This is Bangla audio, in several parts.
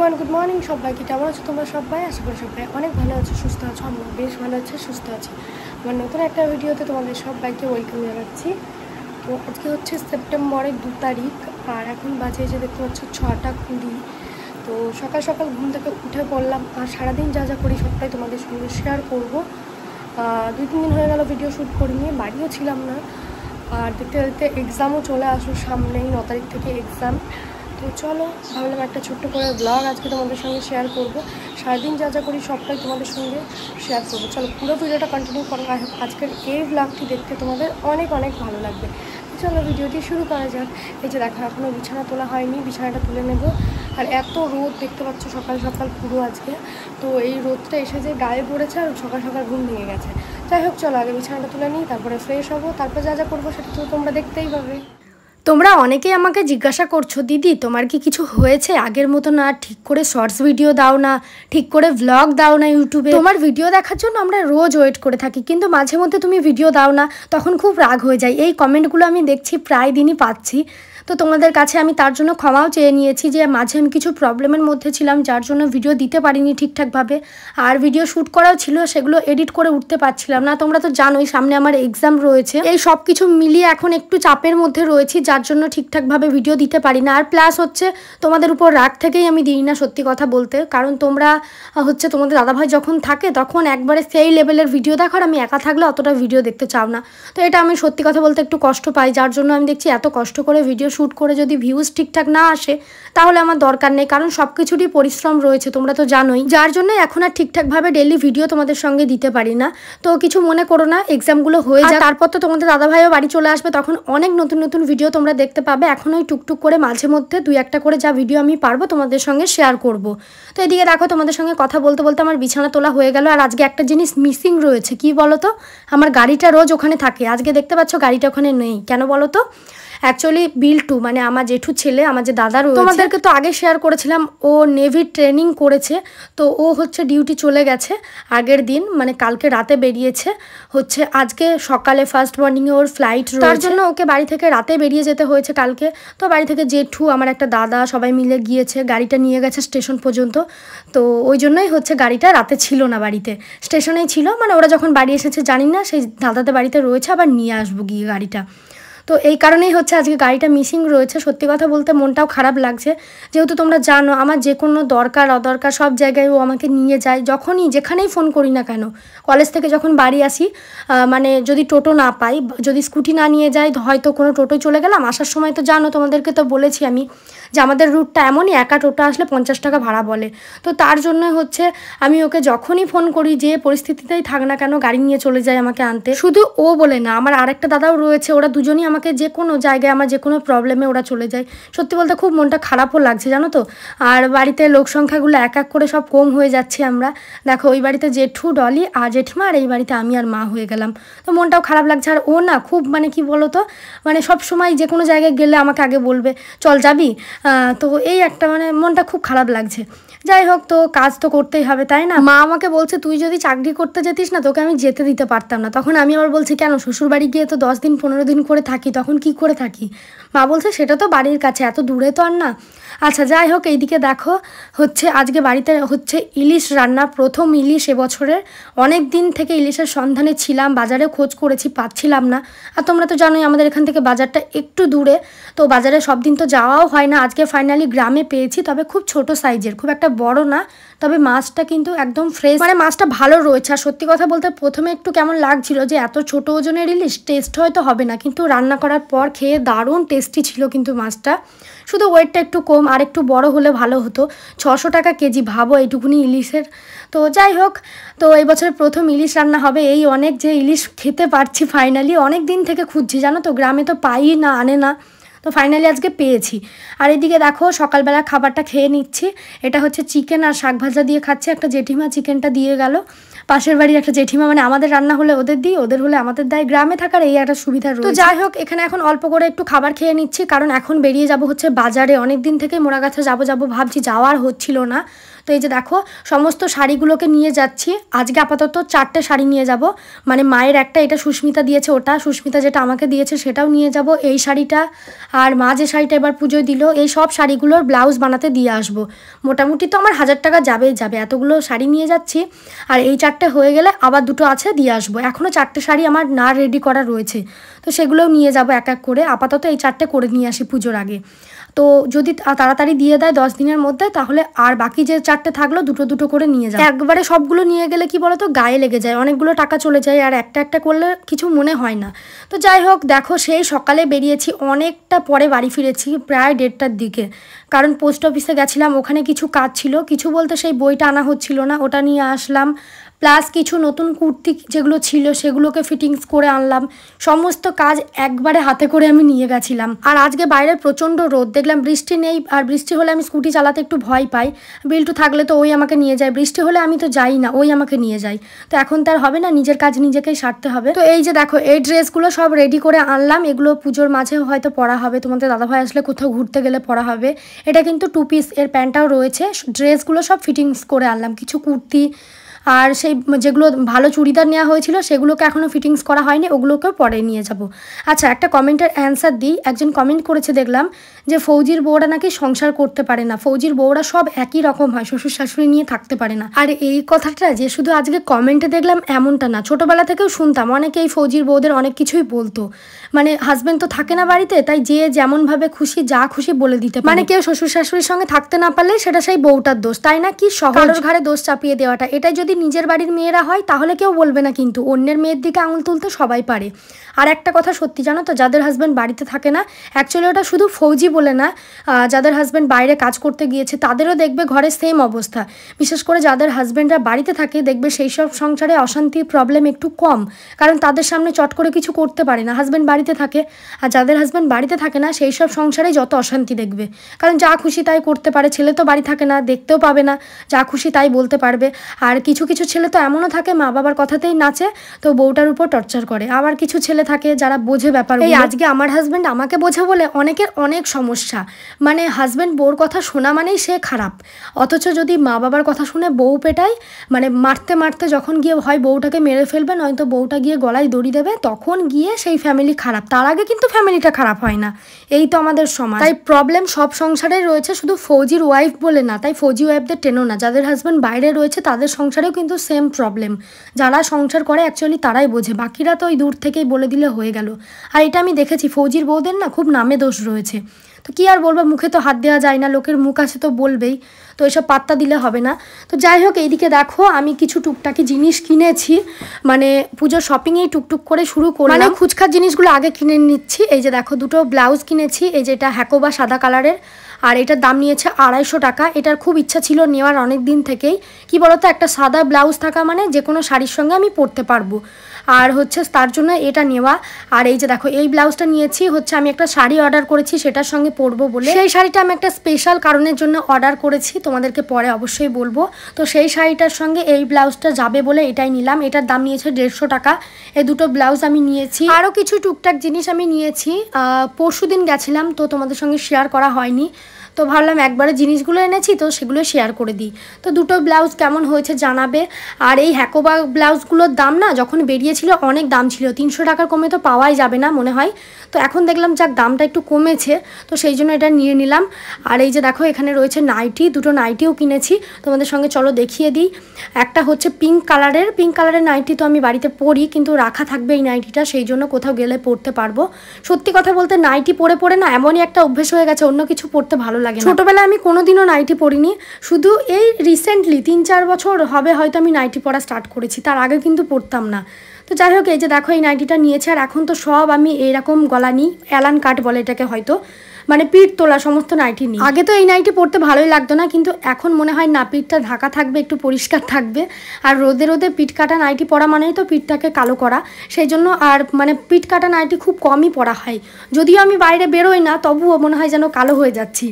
এভরিওয়ান, গুড মর্নিং সবাইকে। কেমন আছো তোমরা সবাই? আশা করি সবাই অনেক ভালো আছো, সুস্থ আছো। আমরা বেশ ভালো আছি, সুস্থ আছি। আমার নতুন একটা ভিডিওতে তোমাদের সবাইকে ওয়েলকাম জানাচ্ছি। তো আজকে হচ্ছে সেপ্টেম্বরের 2 তারিখ, আর এখন বাজে যে দেখতে পাচ্ছ 6টা 20। তো সকাল সকাল ঘুম থেকে উঠে পড়লাম, আর সারাদিন যা যা করি সবটাই তোমাদের সঙ্গে শেয়ার করবো। 2-3 দিন হয়ে গেল ভিডিও শ্যুট করিনি, বাড়িও ছিলাম না। আর দেখতে দেখতে এক্সামও চলে আসো সামনেই, 9 তারিখ থেকে এক্সাম। তো চলো, ভাবলাম একটা ছোট্ট করে ব্লগ আজকে তোমাদের সঙ্গে শেয়ার করবো। সারাদিন যা যা করি সবটাই তোমাদের সঙ্গে শেয়ার করবো। চলো পুরো ভিডিওটা কন্টিনিউ করো। আজকের এই ব্লগটি দেখতে তোমাদের অনেক অনেক ভালো লাগবে। চলো ভিডিওটি শুরু করা যাক। এই যে দেখো, এখনও বিছানা তোলা হয়নি, বিছানাটা তুলে নেব। আর এত রোদ দেখতে পাচ্ছ সকাল সকাল পুরো আজকে। তো এই রোদটা এসে যে গায়ে পড়েছে, আর সকাল সকাল ঘুম ভেঙে গেছে। যাই হোক, চলো আগে বিছানাটা তুলে নিই, তারপরে ফ্রেশ হবো, তারপর যা যা করবো সেটা তো তোমরা দেখতেই পাবে। তোমরা অনেকেই আমাকে জিজ্ঞাসা করছো, দিদি তোমার কি কিছু হয়েছে? আগের মতো না, ঠিক করে শর্টস ভিডিও দাও না, ঠিক করে ভ্লগ দাও না ইউটিউবে। তোমার ভিডিও দেখার জন্য আমরা রোজ ওয়েট করে থাকি, কিন্তু মাঝে মধ্যে তুমি ভিডিও দাও না, তখন খুব রাগ হয়ে যায়। এই কমেন্টগুলো আমি দেখছি, প্রায় দিনই পাচ্ছি। তো তোমাদের কাছে আমি তার জন্য ক্ষমাও চেয়ে নিয়েছি যে মাঝে আমি কিছু প্রবলেমের মধ্যে ছিলাম, যার জন্য ভিডিও দিতে পারিনি ঠিকঠাকভাবে। আর ভিডিও শ্যুট করাও ছিল, সেগুলো এডিট করে উঠতে পারছিলাম না। তোমরা তো জানোই সামনে আমার এক্সাম রয়েছে। এই সব কিছু মিলিয়ে এখন একটু চাপের মধ্যে রয়েছি, যার জন্য ঠিকঠাকভাবে ভিডিও দিতে পারি না। আর প্লাস হচ্ছে তোমাদের উপর রাগ থেকেই আমি দিই না, সত্যি কথা বলতে। কারণ তোমরা হচ্ছে তোমাদের দাদাভাই যখন থাকে তখন একবারে সেই লেভেলের ভিডিও দেখো, আর আমি একা থাকলে অতটা ভিডিও দেখতে চাও না। তো এটা আমি সত্যি কথা বলতে একটু কষ্ট পাই, যার জন্য আমি দেখছি এত কষ্ট করে ভিডিও শ্যুট করে যদি ভিউজ ঠিকঠাক না আসে তাহলে আমার দরকার নেই, কারণ সব কিছুরই পরিশ্রম রয়েছে, তোমরা তো জানোই। যার জন্য এখন আর ঠিকঠাকভাবে ডেইলি ভিডিও তোমাদের সঙ্গে দিতে পারি না। তো কিছু মনে করো না, এক্সামগুলো হয়ে যায়, তারপর তো তোমাদের দাদাভাইও বাড়ি চলে আসবে, তখন অনেক নতুন নতুন ভিডিও তোমরা দেখতে পাবে। এখন ওই টুকটুক করে মাঝে মধ্যে 2-1টা করে যা ভিডিও আমি পারবো তোমাদের সঙ্গে শেয়ার করব। তো এদিকে দেখো, তোমাদের সঙ্গে কথা বলতে বলতে আমার বিছানা তোলা হয়ে গেল। আর আজকে একটা জিনিস মিসিং রয়েছে, কি বলো তো? আমার গাড়িটা রোজ ওখানে থাকে, আজকে দেখতে পাচ্ছ গাড়িটা ওখানে নেই। কেন বলো তো? অ্যাকচুয়ালি বিল্টু মানে আমার জেঠু ছেলে, আমার যে দাদা রয়েছে, তোমাদেরকে তো আগে শেয়ার করেছিলাম, ও নেভির ট্রেনিং করেছে। তো ও হচ্ছে ডিউটি চলে গেছে আগের দিন, মানে কালকে রাতে বেরিয়েছে। হচ্ছে আজকে সকালে ফার্স্ট মর্নিংয়ে ওর ফ্লাইট রয়েছে, তার জন্য ওকে বাড়ি থেকে রাতে বেরিয়ে যেতে হয়েছে কালকে। তো বাড়ি থেকে জেঠু, আমার একটা দাদা, সবাই মিলে গিয়েছে, গাড়িটা নিয়ে গেছে স্টেশন পর্যন্ত। তো ওই জন্যই হচ্ছে গাড়িটা রাতে ছিল না বাড়িতে, স্টেশনেই ছিল। মানে ওরা যখন বাড়ি এসেছে জানি না, সেই দাদাদের বাড়িতে রয়েছে, আবার নিয়ে আসবো গিয়ে গাড়িটা। তো এই কারণেই হচ্ছে আজকে গাড়িটা মিসিং রয়েছে। সত্যি কথা বলতে মনটাও খারাপ লাগছে, যেহেতু তোমরা জানো আমার যে কোনো দরকার অদরকার সব জায়গায় ও আমাকে নিয়ে যায়, যখনই যেখানেই ফোন করি না কেন। কলেজ থেকে যখন বাড়ি আসি, মানে যদি টোটো না পাই, যদি স্কুটি না নিয়ে যাই, হয়তো কোনো টোটোয় চলে গেলাম। আসার সময় তো জানো, তোমাদেরকে তো বলেছি আমি যে আমাদের রুটটা এমনই, একা টোটো আসলে 50 টাকা ভাড়া বলে। তো তার জন্য হচ্ছে আমি ওকে যখনই ফোন করি, যে পরিস্থিতিতেই থাক না কেন, গাড়ি নিয়ে চলে যায় আমাকে আনতে। শুধু ও বলে না, আমার আরেকটা দাদাও রয়েছে, ওরা দুজনই আমাকে যে কোনো জায়গায়, আমার যে কোনো প্রবলেমে ওরা চলে যায়। সত্যি বলতে খুব মনটা খারাপও লাগছে, জানো তো। আর বাড়িতে লোক সংখ্যাগুলো এক এক করে সব কম হয়ে যাচ্ছে। আমরা দেখো, ওই বাড়িতে জেঠু, ডলি আর জেঠিমা, আর এই বাড়িতে আমি আর মা হয়ে গেলাম। তো মনটাও খারাপ লাগছে। আর ও না খুব মানে কি বলো তো, মানে সব সময় যে কোনো জায়গায় গেলে আমাকে আগে বলবে চল যাবি। তো এই একটা মানে মনটা খুব খারাপ লাগছে। যাই হোক, তো কাজ তো করতেই হবে, তাই না? মা আমাকে বলছে তুই যদি চাকরি করতে যেতিস না, তোকে আমি যেতে দিতে পারতাম না। তখন আমি আবার বলছি কেন, শ্বশুরবাড়ি গিয়ে তো 10 দিন 15 দিন করে থাকি, তখন কি করে থাকি? মা বলছে সেটা তো বাড়ির কাছে, এত দূরে তো আর না। আচ্ছা যাই হোক, এইদিকে দেখো হচ্ছে আজকে বাড়িতে হচ্ছে ইলিশ রান্না, প্রথম ইলিশ এবছরের। অনেক দিন থেকে ইলিশের সন্ধানে ছিলাম, বাজারে খোঁজ করেছি, পাচ্ছিলাম না। আর তোমরা তো জানোই আমাদের এখান থেকে বাজারটা একটু দূরে, তো বাজারে সব দিন তো যাওয়াও হয় না। আজকে ফাইনালি গ্রামে পেয়েছি, তবে খুব ছোট সাইজের, খুব একটা বড় না। তবে মাছটা কিন্তু একদম ফ্রেশ, মানে মাছটা ভালো রয়েছে। আর সত্যি কথা বলতে প্রথমে একটু কেমন লাগছিল যে এত ছোট ওজনের ইলিশ, টেস্ট হয়তো হবে না, কিন্তু রান্না করার পর খেয়ে দারুণ টেস্টি ছিল কিন্তু মাছটা। শুধু ওয়েটটা একটু কম, আর একটু বড় হলে ভালো হতো। 600 টাকা কেজি, ভাবো এইটুকুনি ইলিশের। তো যাই হোক, তো এই বছরের প্রথম ইলিশ রান্না হবে। এই অনেক যে ইলিশ খেতে পারছি ফাইনালি, অনেক দিন থেকে খুঁজছি, জানো তো, গ্রামে তো পাই না, আনে না। তো ফাইনালি আজকে পেয়েছি। আর এদিকে দেখো সকালবেলা খাবারটা খেয়ে নিচ্ছি। এটা হচ্ছে চিকেন আর শাক ভাজা দিয়ে খাচ্ছে। একটা জেঠিমা চিকেনটা দিয়ে গেল, পাশের বাড়ির একটা জেঠিমা, মানে আমাদের রান্না হলে ওদের দিই, ওদের হলে আমাদের দেয়। গ্রামে থাকার এই একটা সুবিধা রয়েছে। তো যাই হোক, এখানে এখন অল্প করে একটু খাবার খেয়ে নিচ্ছি, কারণ এখন বেরিয়ে যাব হচ্ছে বাজারে। অনেক দিন থেকে মোড়াগাছা যাবো ভাবছি, যাওয়ার হচ্ছিল না। তো এই যে দেখো সমস্ত শাড়িগুলোকে নিয়ে যাচ্ছি। আজকে আপাতত 4টে শাড়ি নিয়ে যাব, মানে মায়ের একটা, এটা সুস্মিতা দিয়েছে, ওটা সুস্মিতা যেটা আমাকে দিয়েছে সেটাও নিয়ে যাব, এই শাড়িটা, আর মা যে শাড়িটা এবার পুজোয় দিল, এই সব শাড়িগুলোর ব্লাউজ বানাতে দিয়ে আসবো। মোটামুটি তো আমার 1000 টাকা যাবেই যাবে, এতগুলো শাড়ি নিয়ে যাচ্ছি। আর এই 4টে হয়ে গেলে আবার 2টো আছে দিয়ে আসবো। এখনও 4টে শাড়ি আমার না রেডি করা রয়েছে, তো সেগুলোও নিয়ে যাব এক এক করে। আপাতত এই 4টে করে নিয়ে আসি পুজোর আগে। তো যদি তাড়াতাড়ি দিয়ে দেয় 10 দিনের মধ্যে, তাহলে আর বাকি যে 4টে থাকলো 2 করে নিয়ে যাবে। একবারে সবগুলো নিয়ে গেলে কি বলতো গায়ে লেগে যায়, অনেকগুলো টাকা চলে যায়, আর একটা একটা করলে কিছু মনে হয় না। তো যাই হোক, দেখো সেই সকালে বেরিয়েছি, অনেকটা পরে বাড়ি ফিরেছি, প্রায় 1:30টার দিকে। কারণ পোস্ট অফিসে গেছিলাম, ওখানে কিছু কাজ ছিল, কিছু বলতে সেই বইটা আনা হচ্ছিল না, ওটা নিয়ে আসলাম। প্লাস কিছু নতুন কুর্তি যেগুলো ছিল সেগুলোকে ফিটিংস করে আনলাম। সমস্ত কাজ একবারে হাতে করে আমি নিয়ে গেছিলাম। আর আজকে বাইরে প্রচণ্ড রোদ, দেখলাম বৃষ্টি নেই, আর বৃষ্টি হলে আমি স্কুটি চালাতে একটু ভয় পাই। বিল্টু থাকলে তো ওই আমাকে নিয়ে যায়, বৃষ্টি হলে আমি তো যাই না, ওই আমাকে নিয়ে যায়। তো এখন তার হবে না, নিজের কাজ নিজেকেই সারতে হবে। তো এই যে দেখো এই ড্রেসগুলো সব রেডি করে আনলাম, এগুলো পুজোর মাঝে হয়তো পরা হবে, তোমাদের দাদাভাই আসলে কোথাও ঘুরতে গেলে পরা হবে। এটা কিন্তু 2 পিস, এর প্যান্টটাও রয়েছে। ড্রেসগুলো সব ফিটিংস করে আনলাম, কিছু কুর্তি আর সেই যেগুলো ভালো চুড়িদার নেওয়া হয়েছিল সেগুলোকে এখনও ফিটিংস করা হয়নি, ওগুলোকেও পরে নিয়ে যাব। আচ্ছা, একটা কমেন্টের অ্যান্সার দিই। একজন কমেন্ট করেছে দেখলাম যে ফৌজির বউরা নাকি সংসার করতে পারে না, ফৌজির বউরা সব একই রকম হয়, শ্বশুর শাশুড়ি নিয়ে থাকতে পারে না। আর এই কথাটা যে শুধু আজকে কমেন্টে দেখলাম এমনটা না, ছোটোবেলা থেকেও শুনতাম, অনেকে এই ফৌজির বউদের অনেক কিছুই বলতো। মানে হাজব্যান্ড তো থাকে না বাড়িতে, তাই যে যেমনভাবে খুশি যা খুশি বলে দিতে, মানে কেউ শ্বশুর শাশুড়ির সঙ্গে থাকতে না পারলে সেটা সেই বউটার দোষ, তাই না? কি শহরের ঘাড়ে দোষ চাপিয়ে দেওয়াটা, এটাই যদি নিজের বাড়ির মেয়েরা হয় তাহলে কেউ বলবে না, কিন্তু অন্যের মেয়ের দিকে আঙুল তুলতে সবাই পারে। আর একটা কথা সত্যি জানো তো, যাদের হাজব্যান্ড বাড়িতে থাকে না, অ্যাকচুয়ালি ওটা শুধু ফৌজি বলে না, যাদের হাজব্যান্ড বাইরে কাজ করতে গিয়েছে তাদেরও দেখবে ঘরে সেম অবস্থা। বিশেষ করে যাদের হাজব্যান্ডরা বাড়িতে থাকে দেখবে সেই সব সংসারে অশান্তির প্রবলেম একটু কম, কারণ তাদের সামনে চট করে কিছু করতে পারে না, হাজব্যান্ড বাড়িতে থাকে। আর যাদের হাজব্যান্ড বাড়িতে থাকে না সেই সব সংসারে যত অশান্তি দেখবে, কারণ যা খুশি তাই করতে পারে, ছেলে তো বাড়ি থাকে না, দেখতেও পাবে না, যা খুশি তাই বলতে পারবে। আর কিছু কিছু ছেলে তো এমনও থাকে মা বাবার কথাতেই নাচে, তো বউটার উপর টর্চার করে। আবার কিছু ছেলে থাকে যারা বোঝে ব্যাপার। এই আজকে আমার হাজব্যান্ড আমাকে বোঝে বলে অনেকের অনেক সমস্যা, মানে হাজব্যান্ড বউর কথা শোনা মানেই সে খারাপ, অথচ যদি মা বাবার কথা শুনে বউ পেটায়, মানে মারতে মারতে যখন গিয়ে হয় বউটাকে মেরে ফেলবে, নয়তো বউটা গিয়ে গলায় দড়ি দেবে, তখন গিয়ে সেই ফ্যামিলি খারাপ, তার আগে কিন্তু ফ্যামিলিটা খারাপ হয় না। এই তো আমাদের সমাজ, তাই প্রবলেম সব সংসারেই রয়েছে, শুধু ফৌজির ওয়াইফ বলে না, তাই ফৌজি ওয়াইফদের টেনো না, যাদের হাজব্যান্ড বাইরে রয়েছে তাদের সংসারেও কিন্তু সেম প্রবলেম। যারা সংসার করে অ্যাকচুয়ালি তারাই বোঝে, বাকিরা তো ওই দূর থেকেই বলে দিলে হয়ে গেল। আর এটা আমি দেখেছি ফৌজির বউদের না খুব নামে দোষ রয়েছে, তো কি আর বলবো, মুখে তো হাত দেওয়া যায় না, লোকের মুখ আছে তো বলবেই, তো এসব পাত্তা দিলে হবে না। তো যাই হোক, এইদিকে দেখো আমি কিছু টুকটাকি জিনিস কিনেছি, মানে পুজোর শপিংয়েই টুকটুক করে শুরু করলাম, মানে খুচখার জিনিসগুলো আগে কিনে নিচ্ছি। এই যে দেখো 2টো ব্লাউজ কিনেছি, এই যে এটা হ্যাকোবা সাদা কালারের, আর এটার দাম নিয়েছে 250 টাকা। এটার খুব ইচ্ছা ছিল নেওয়ার অনেক দিন থেকেই, কি বলতো একটা সাদা ব্লাউজ থাকা মানে যে কোনো শাড়ির সঙ্গে আমি পরতে পারবো, আর হচ্ছে তার জন্য এটা নেওয়া। আর এই যে দেখো এই ব্লাউজটা নিয়েছি, হচ্ছে আমি একটা শাড়ি অর্ডার করেছি সেটার সঙ্গে পরবো বলে, সেই শাড়িটা আমি একটা স্পেশাল কারণের জন্য অর্ডার করেছি, তোমাদেরকে পরে অবশ্যই বলবো। তো সেই শাড়িটার সঙ্গে এই ব্লাউজটা যাবে বলে এটাই নিলাম, এটার দাম নিয়েছে 150 টাকা। এই 2টো ব্লাউজ আমি নিয়েছি, আরও কিছু টুকটাক জিনিস আমি নিয়েছি, পরশুদিন গেছিলাম তো তোমাদের সঙ্গে শেয়ার করা হয়নি, তো ভাবলাম একবারে জিনিসগুলো এনেছি তো সেগুলো শেয়ার করে দিই। তো 2টো ব্লাউজ কেমন হয়েছে জানাবে। আর এই হ্যাকোবা ব্লাউজগুলোর দাম না যখন বেরিয়েছিল অনেক দাম ছিল, 300 টাকার কমে তো পাওয়াই যাবে না মনে হয়, তো এখন দেখলাম যাক দামটা একটু কমেছে, তো সেই জন্য এটা নিয়ে নিলাম। আর এই যে দেখো এখানে রয়েছে নাইটি, 2টো নাইটিও কিনেছি, তোমাদের সঙ্গে চলো দেখিয়ে দিই। একটা হচ্ছে পিঙ্ক কালারের নাইটি, তো আমি বাড়িতে পরি কিন্তু রাখা থাকবে এই নাইটিটা, সেই জন্য কোথাও গেলে পরতে পারবো। সত্যি কথা বলতে নাইটি পরে পরে না এমনই একটা অভ্যেস হয়ে গেছে, অন্য কিছু পরতে ভালো লাগে না। ছোটবেলায় আমি কোনোদিনও নাইটি পরিনি, শুধু এই রিসেন্টলি 3-4 বছর হবে হয়তো আমি নাইটি পরা স্টার্ট করেছি, তার আগে কিন্তু পরতাম না। তো যাই হোক, এই যে দেখো এই নাইটিটা নিয়েছে, আর এখন তো সব আমি এইরকম গলা নিই, অ্যালান কাট বলে এটাকে হয়তো, মানে পিঠ তোলা সমস্ত নাইটি নিই। আগে তো এই নাইটি পরতে ভালোই লাগতো না, কিন্তু এখন মনে হয় না, পিঠটা ঢাকা থাকবে, একটু পরিষ্কার থাকবে, আর রোদে রোদে পিঠ কাটা নাইটি পরা মানেই তো পিঠটাকে কালো করা, সেই জন্য আর মানে পিঠ কাটা নাইটি খুব কমই পরা হয়, যদিও আমি বাইরে বেরোই না তবুও মনে হয় যেন কালো হয়ে যাচ্ছি।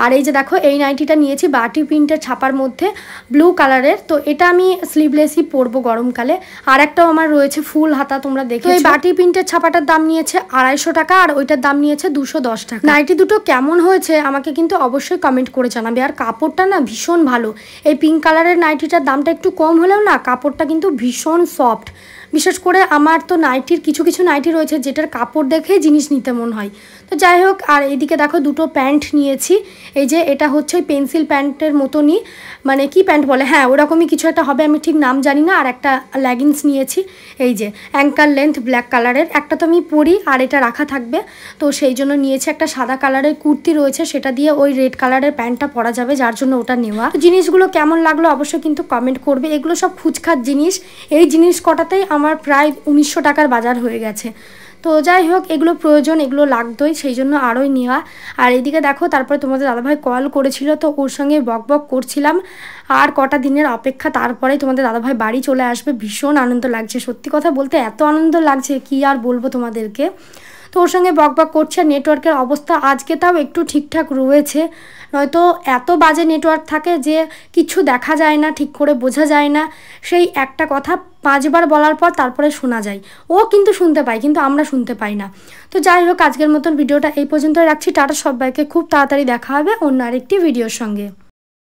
আর এই যে দেখো এই নাইটিটা নিয়েছি বাটি প্রিন্টের ছাপার মধ্যে, ব্লু কালারের, তো এটা আমি স্লিভলেসই পরবো গরমকালে। আর একটাও আমার রয়েছে ফুল হাতা, তোমরা দেখো। এই বাটি প্রিন্টের ছাপাটার দাম নিয়েছে 250 টাকা, আর ওইটার দাম নিয়েছে 210 টাকা। নাইটি দুটো কেমন হয়েছে আমাকে কিন্তু অবশ্যই কমেন্ট করে জানাবে। আর কাপড়টা না ভীষণ ভালো। এই পিঙ্ক কালারের নাইটিটার দামটা একটু কম হলেও না কাপড়টা কিন্তু ভীষণ সফট। বিশেষ করে আমার তো নাইটির কিছু কিছু নাইটি রয়েছে যেটার কাপড় দেখেই জিনিস নিতে মন হয়। তো যাই হোক, আর এদিকে দেখো দুটো প্যান্ট নিয়েছি। এই যে এটা হচ্ছে পেন্সিল প্যান্টের মতনই, মানে কি প্যান্ট বলে, হ্যাঁ ওরকমই কিছু একটা হবে, আমি ঠিক নাম জানি না। আর একটা লেগিংস নিয়েছি, এই যে অ্যাঙ্কার লেন্থ ব্ল্যাক কালারের। একটা তো আমি পরি আর এটা রাখা থাকবে, তো সেই জন্য নিয়েছি। একটা সাদা কালারের কুর্তি রয়েছে, সেটা দিয়ে ওই রেড কালারের প্যান্টটা পরা যাবে, যার জন্য ওটা নেওয়া। জিনিসগুলো কেমন লাগলো অবশ্যই কিন্তু কমেন্ট করবে। এগুলো সব ফুচকার জিনিস, এই জিনিস কটাতেই আমার প্রায় 1900 টাকার বাজার হয়ে গেছে। তো যাই হোক, এগুলো প্রয়োজন, এগুলো লাগতোই, সেই জন্য আরোই নেওয়া। আর এদিকে দেখো, তারপরে তোমাদের দাদাভাই কল করেছিল, তো ওর সঙ্গে বক বক করছিলাম। আর কটা দিনের অপেক্ষা, তারপরে তোমাদের দাদাভাই বাড়ি চলে আসবে। ভীষণ আনন্দ লাগছে, সত্যি কথা বলতে এত আনন্দ লাগছে কি আর বলবো তোমাদেরকে। তো ওর সঙ্গে বক বক করছে। নেটওয়ার্কের অবস্থা আজকে তাও একটু ঠিকঠাক রয়েছে, নয়তো এত বাজে নেটওয়ার্ক থাকে যে কিছু দেখা যায় না, ঠিক করে বোঝা যায় না। সেই একটা কথা 5 বার বলার পর তারপরে শোনা যায়। ও কিন্তু শুনতে পায়, কিন্তু আমরা শুনতে পাই না। তো যাই হোক, আজকের মতন ভিডিওটা এই পর্যন্ত রাখছি। টাটা সবাইকে, খুব তাড়াতাড়ি দেখা হবে অন্য আরেকটি ভিডিওর সঙ্গে।